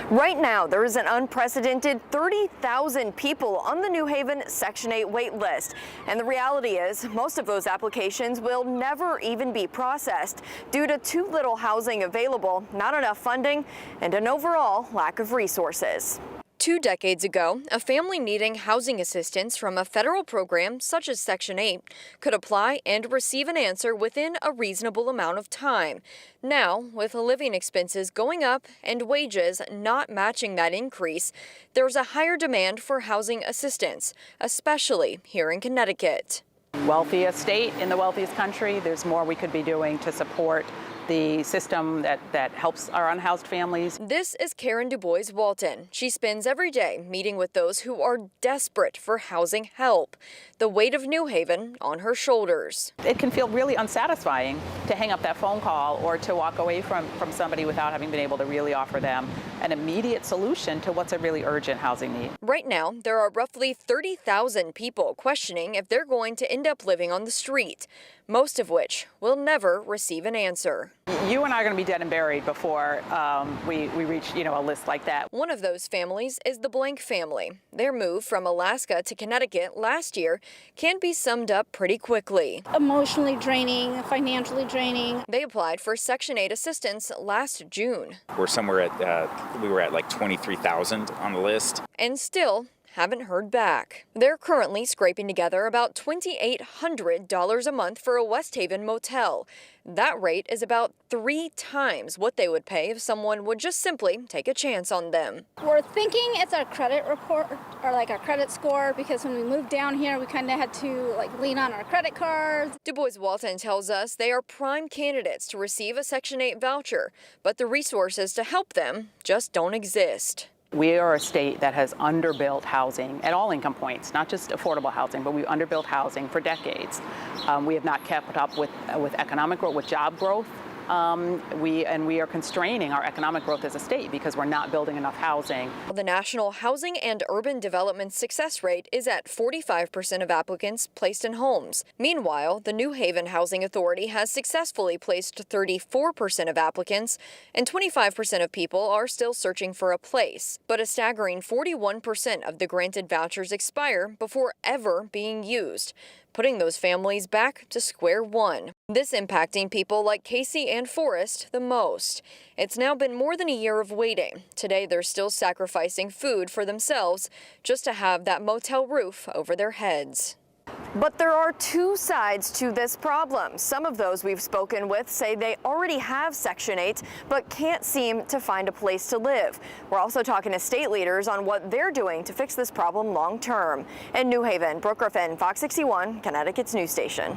Right now, there is an unprecedented 30,000 people on the New Haven Section 8 wait list. And the reality is, most of those applications will never even be processed due to too little housing available, not enough funding, and an overall lack of resources. 2 decades ago, a family needing housing assistance from a federal program such as Section 8 could apply and receive an answer within a reasonable amount of time. Now, with living expenses going up and wages not matching that increase, there's a higher demand for housing assistance, especially here in Connecticut. Wealthiest state in the wealthiest country, there's more we could be doing to support the system that helps our unhoused families. This is Karen Du Bois Walton. She spends every day meeting with those who are desperate for housing help. The weight of New Haven on her shoulders. It can feel really unsatisfying to hang up that phone call or to walk away from somebody without having been able to really offer them an immediate solution to what's a really urgent housing need. Right now, there are roughly 30,000 people questioning if they're going to end up living on the street, most of which will never receive an answer. You and I are going to be dead and buried before we reach, a list like that. One of those families is the Blank family. Their move from Alaska to Connecticut last year can be summed up pretty quickly. Emotionally draining, financially draining. They applied for Section 8 assistance last June. We're somewhere at, we were at like 23,000 on the list. And still haven't heard back. They're currently scraping together about $2,800 a month for a West Haven motel. That rate is about 3 times what they would pay if someone would just simply take a chance on them. We're thinking it's our credit report or like our credit score, because when we moved down here, we kind of had to lean on our credit cards. Du Bois Walton tells us they are prime candidates to receive a Section 8 voucher, but the resources to help them just don't exist. We are a state that has underbuilt housing at all income points, not just affordable housing, but we've underbuilt housing for decades. We have not kept up with economic growth, with job growth. We are constraining our economic growth as a state because we're not building enough housing. The National Housing and Urban Development Success Rate is at 45% of applicants placed in homes. Meanwhile, the New Haven Housing Authority has successfully placed 34% of applicants, and 25% of people are still searching for a place. But a staggering 41% of the granted vouchers expire before ever being used, putting those families back to square one. This impacting people like Casey and Forrest the most. It's now been more than a year of waiting. Today, they're still sacrificing food for themselves just to have that motel roof over their heads. But there are 2 sides to this problem. Some of those we've spoken with say they already have Section 8, but can't seem to find a place to live. We're also talking to state leaders on what they're doing to fix this problem long term. In New Haven, Brooke Griffin, Fox 61, Connecticut's news station.